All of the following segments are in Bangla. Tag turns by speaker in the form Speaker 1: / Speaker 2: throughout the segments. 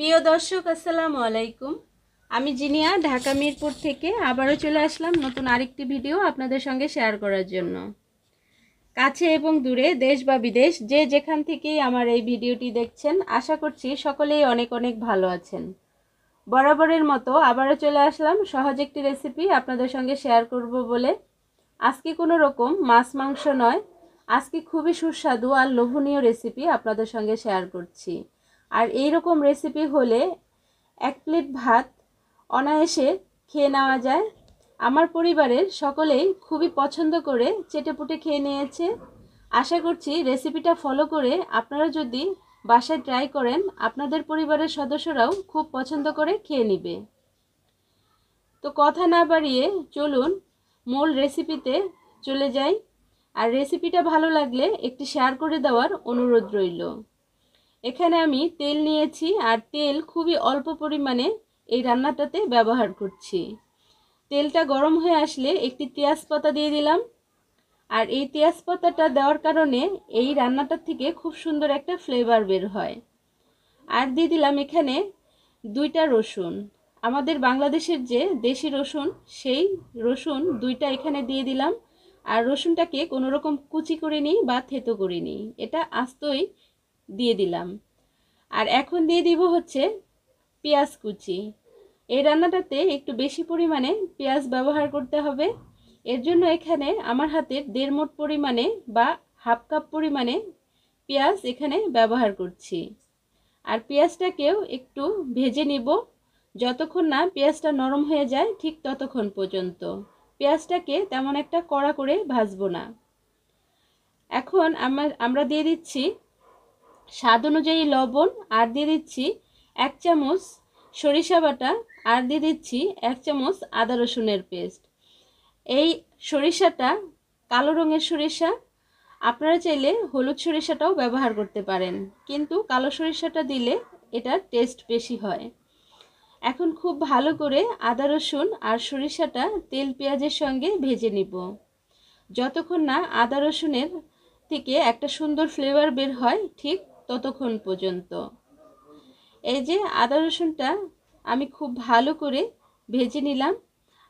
Speaker 1: প্রিয় দর্শক আসসালামু আলাইকুম। আমি জিনিয়া ঢাকা মিরপুর থেকে আবারও চলে আসলাম নতুন আরেকটি ভিডিও আপনাদের সঙ্গে শেয়ার করার জন্য। কাছে এবং দূরে দেশ বা বিদেশ যে যেখান থেকেই আমার এই ভিডিওটি দেখছেন, আশা করছি সকলেই অনেক অনেক ভালো আছেন। বরাবরের মতো আবারও চলে আসলাম সহজ একটি রেসিপি আপনাদের সঙ্গে শেয়ার করব বলে। আজকে কোনো রকম মাছ মাংস নয়, আজকে খুবই সুস্বাদু আর লোভনীয় রেসিপি আপনাদের সঙ্গে শেয়ার করছি। আর এই রকম রেসিপি হলে এক প্লেট ভাত অনায়াসে খেয়ে নেওয়া যায়। আমার পরিবারের সকলেই খুবই পছন্দ করে চেটেপুটে খেয়ে নিয়েছে। আশা করছি রেসিপিটা ফলো করে আপনারা যদি বাসায় ট্রাই করেন, আপনাদের পরিবারের সদস্যরাও খুব পছন্দ করে খেয়ে নেবে। তো কথা না বাড়িয়ে চলুন মূল রেসিপিতে চলে যাই। আর রেসিপিটা ভালো লাগলে একটি শেয়ার করে দেওয়ার অনুরোধ রইল। এখানে আমি তেল নিয়েছি আর তেল খুবই অল্প পরিমাণে এই রান্নাটাতে ব্যবহার করছি। তেলটা গরম হয়ে আসলে একটি তেজপাতা দিয়ে দিলাম। আর এই তেজপাতাটা দেওয়ার কারণে এই রান্নাটার থেকে খুব সুন্দর একটা ফ্লেভার বের হয়। আর দিয়ে দিলাম এখানে 2টা রসুন, আমাদের বাংলাদেশের যে দেশি রসুন, সেই রসুন 2টা এখানে দিয়ে দিলাম। আর রসুনটাকে কোনো রকম কুচি করিনি বা থেতো করিনি, এটা আস্তই দিয়ে দিলাম। আর এখন দিয়ে দিব হচ্ছে পেঁয়াজ কুচি। এই রান্নাটাতে একটু বেশি পরিমাণে পেঁয়াজ ব্যবহার করতে হবে। এর জন্য এখানে আমার হাতের 1.5 মুঠ পরিমাণে বা হাফ কাপ পরিমাণে পেঁয়াজ এখানে ব্যবহার করছি। আর পেঁয়াজটাকেও একটু ভেজে নিব, যতক্ষণ না পেঁয়াজটা নরম হয়ে যায় ঠিক ততক্ষণ পর্যন্ত। পেঁয়াজটাকে তেমন একটা কড়া করে ভাজবো না। এখন আমরা দিয়ে দিচ্ছি স্বাদ অনুযায়ী লবণ, আর দিয়ে দিচ্ছি 1 চামচ সরিষা বাটা, আর দিয়ে দিচ্ছি 1 চামচ আদা রসুনের পেস্ট। এই সরিষাটা কালো রঙের সরিষা, আপনারা চাইলে হলুদ সরিষাটাও ব্যবহার করতে পারেন, কিন্তু কালো সরিষাটা দিলে এটার টেস্ট বেশি হয়। এখন খুব ভালো করে আদা রসুন আর সরিষাটা তেল পেঁয়াজের সঙ্গে ভেজে নিব, যতক্ষণ না আদা রসুনের থেকে একটা সুন্দর ফ্লেভার বের হয় ঠিক ততক্ষণ পর্যন্ত। এই যে আদা রসুনটা আমি খুব ভালো করে ভেজে নিলাম।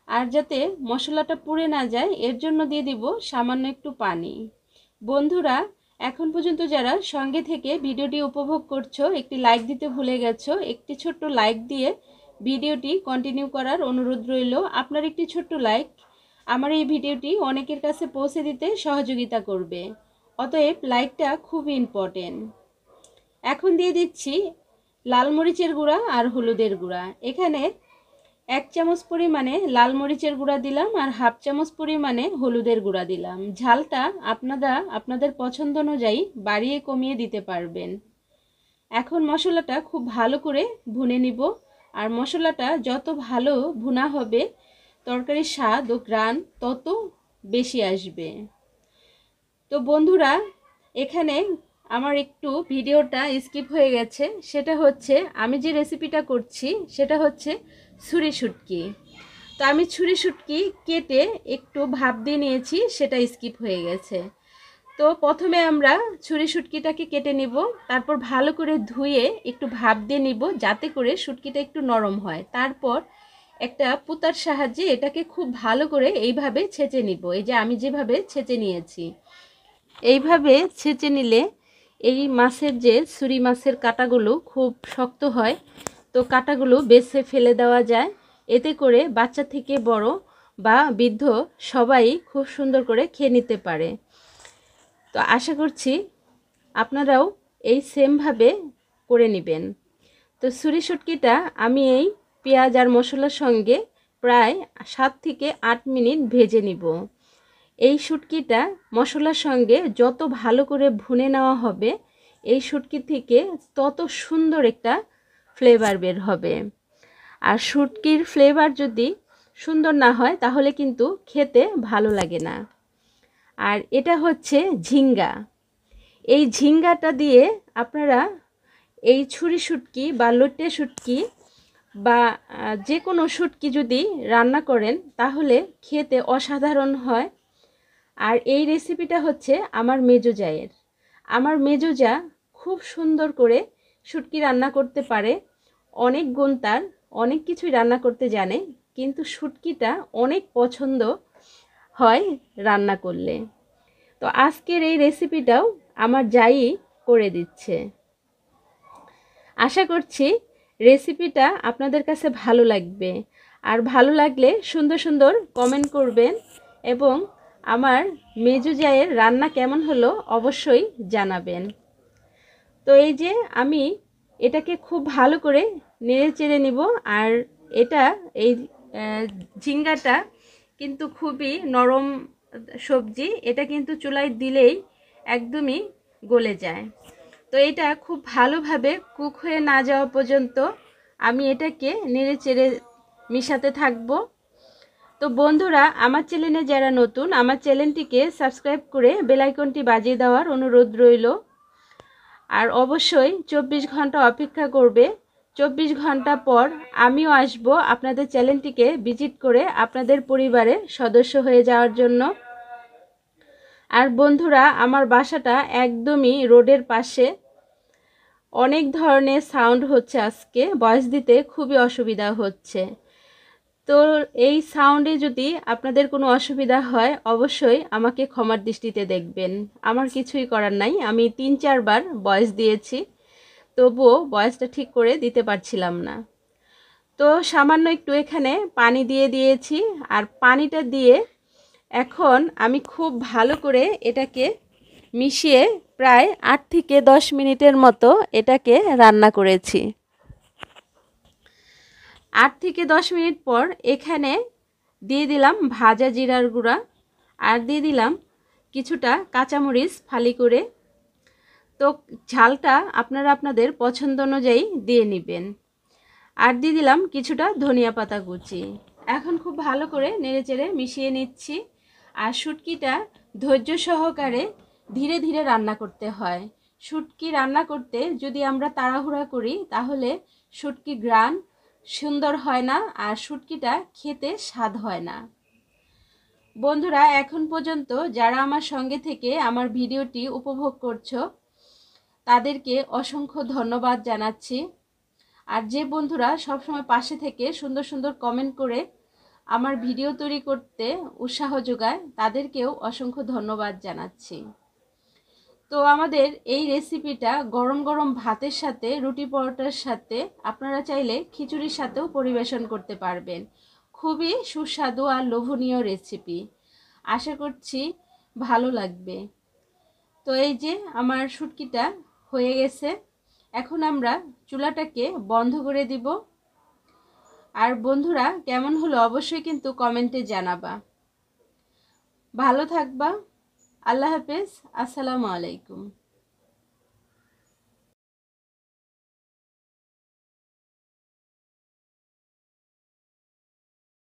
Speaker 1: আর যাতে মশলাটা পুড়ে না যায় এর জন্য দিয়ে দিব সামান্য একটু পানি। বন্ধুরা, এখন পর্যন্ত যারা সঙ্গে থেকে ভিডিওটি উপভোগ করছো, একটি লাইক দিতে ভুলে গেছো, একটি ছোট্ট লাইক দিয়ে ভিডিওটি কন্টিনিউ করার অনুরোধ রইল। আপনার একটি ছোট্ট লাইক আমার এই ভিডিওটি অনেকের কাছে পৌঁছে দিতে সহযোগিতা করবে, অতএব লাইকটা খুবই ইম্পর্টেন্ট। এখন দিয়ে দিচ্ছি লাল মরিচের গুঁড়া আর হলুদের গুঁড়া। এখানে 1 চামচ পরিমাণে লাল মরিচের গুঁড়া দিলাম আর হাফ চামচ পরিমাণে হলুদের গুঁড়া দিলাম। ঝালটা আপনারা আপনাদের পছন্দ অনুযায়ী বাড়িয়ে কমিয়ে দিতে পারবেন। এখন মশলাটা খুব ভালো করে ভুনে নিব। আর মশলাটা যত ভালো ভুনা হবে তরকারির স্বাদ ও ঘ্রাণ তত বেশি আসবে। তো বন্ধুরা, এখানে আমার একটু ভিডিওটা স্কিপ হয়ে গেছে। সেটা হচ্ছে আমি যে রেসিপিটা করছি সেটা হচ্ছে ছুরি শুটকি। তো আমি ছুরি শুটকি কেটে একটু ভাপ দিয়ে নিয়েছি, সেটা স্কিপ হয়ে গেছে। তো প্রথমে আমরা ছুরি শুটকিটাকে কেটে নিব, তারপর ভালো করে ধুয়ে একটু ভাপ দিয়ে নিব যাতে করে শুটকিটা একটু নরম হয়। তারপর একটা পুতার সাহায্যে এটাকে খুব ভালো করে এইভাবে ছেঁচে নিব। এই যে আমি যেভাবে ছেঁচে নিয়েছি, এইভাবে ছেঁচে নিলে এই মাছের যে ছুরি মাছের কাঁটাগুলো খুব শক্ত হয়, তো কাঁটাগুলো বেছে ফেলে দেওয়া যায়। এতে করে বাচ্চা থেকে বড় বা বৃদ্ধ সবাই খুব সুন্দর করে খেয়ে নিতে পারে। তো আশা করছি আপনারাও এই সেমভাবে করে নেবেন। তো ছুরি শুটকিটা আমি এই পেঁয়াজ আর মশলার সঙ্গে প্রায় 7 থেকে 8 মিনিট ভেজে নিব। এই শুটকিটা মশলার সঙ্গে যত ভালো করে ভুনে নেওয়া হবে এই শুটকি থেকে তত সুন্দর একটা ফ্লেভার বের হবে। আর শুটকির ফ্লেভার যদি সুন্দর না হয় তাহলে কিন্তু খেতে ভালো লাগে না। আর এটা হচ্ছে ঝিঙ্গা। এই ঝিঙ্গাটা দিয়ে আপনারা এই ছুরি শুটকি বা লটে শুটকি বা যে কোনো শুটকি যদি রান্না করেন তাহলে খেতে অসাধারণ হয়। আর এই রেসিপিটা হচ্ছে আমার মেজো জায়ের। আমার মেজো জা খুব সুন্দর করে শুটকি রান্না করতে পারে। অনেক গুণ তার, অনেক কিছুই রান্না করতে জানে, কিন্তু শুটকিটা অনেক পছন্দ হয় রান্না করলে। তো আজকের এই রেসিপিটাও আমার জাই করে দিচ্ছে। আশা করছি রেসিপিটা আপনাদের কাছে ভালো লাগবে, আর ভালো লাগলে সুন্দর সুন্দর কমেন্ট করবেন এবং আমার মেজু জায়ের রান্না কেমন হলো অবশ্যই জানাবেন। তো এই যে আমি এটাকে খুব ভালো করে নেড়ে চেড়ে নিব। আর এটা এই ঝিঙ্গাটা কিন্তু খুবই নরম সবজি, এটা কিন্তু চুলায় দিলেই একদমই গলে যায়। তো এটা খুব ভালোভাবে কুক হয়ে না যাওয়া পর্যন্ত আমি এটাকে নেড়ে চেড়ে মিশাতে থাকবো। তো বন্ধুরা, আমার চ্যানেলে যারা নতুন, আমার চ্যানেলটিকে সাবস্ক্রাইব করে বেল আইকনটি বাজিয়ে দেওয়ার অনুরোধ রইল। আর অবশ্যই 24 ঘন্টা অপেক্ষা করবে। 24 ঘন্টা পর আমিও আসব আপনাদের চ্যানেলটিকে ভিজিট করে আপনাদের পরিবারের সদস্য হয়ে যাওয়ার জন্য। আর বন্ধুরা, আমার বাসাটা একদমই রোডের পাশে, অনেক ধরনের সাউন্ড হচ্ছে, আজকে ভয়েস দিতে খুবই অসুবিধা হচ্ছে। তো এই সাউন্ডে যদি আপনাদের কোনো অসুবিধা হয় অবশ্যই আমাকে ক্ষমার দৃষ্টিতে দেখবেন। আমার কিছুই করার নাই, আমি 3-4 বার ভয়েস দিয়েছি, তবুও ভয়েসটা ঠিক করে দিতে পারছিলাম না। তো সামান্য একটু এখানে পানি দিয়ে দিয়েছি, আর পানিটা দিয়ে এখন আমি খুব ভালো করে এটাকে মিশিয়ে প্রায় 8 থেকে 10 মিনিটের মতো এটাকে রান্না করেছি। 8 থেকে 10 মিনিট পর এখানে দিয়ে দিলাম ভাজা জিরার গুঁড়া, আর দিয়ে দিলাম কিছুটা কাঁচামরিচ ফালি করে। তো ঝালটা আপনারা আপনাদের পছন্দ অনুযায়ী দিয়ে নেবেন। আর দিয়ে দিলাম কিছুটা ধনিয়া পাতা কুচি। এখন খুব ভালো করে নেড়েচেড়ে মিশিয়ে নিচ্ছি। আর শুটকিটা ধৈর্য সহকারে ধীরে ধীরে রান্না করতে হয়। শুটকি রান্না করতে যদি আমরা তাড়াহুড়া করি তাহলে শুটকি ঘ্রাণ সুন্দর হয় না, আর শুটকিটা খেতে স্বাদ হয় না। বন্ধুরা, এখন পর্যন্ত যারা আমার সঙ্গে থেকে আমার ভিডিওটি উপভোগ করছো তাদেরকে অসংখ্য ধন্যবাদ জানাচ্ছি। আর যে বন্ধুরা সবসময় পাশে থেকে সুন্দর সুন্দর কমেন্ট করে আমার ভিডিও তৈরি করতে উৎসাহ যোগায় তাদেরকেও অসংখ্য ধন্যবাদ জানাচ্ছি। তো আমাদের এই রেসিপিটা গরম গরম ভাতের সাথে, রুটি পরোটার সাথে, আপনারা চাইলে খিচুড়ির সাথেও পরিবেশন করতে পারবেন। খুবই সুস্বাদু আর লোভনীয় রেসিপি, আশা করছি ভালো লাগবে। তো এই যে আমার শুটকিটা হয়ে গেছে, এখন আমরা চুলাটাকে বন্ধ করে দিব। আর বন্ধুরা, কেমন হলো অবশ্যই কিন্তু কমেন্টে জানাবা। ভালো থাকবা। আল্লাহ হাফেজ। আসসালামু আলাইকুম।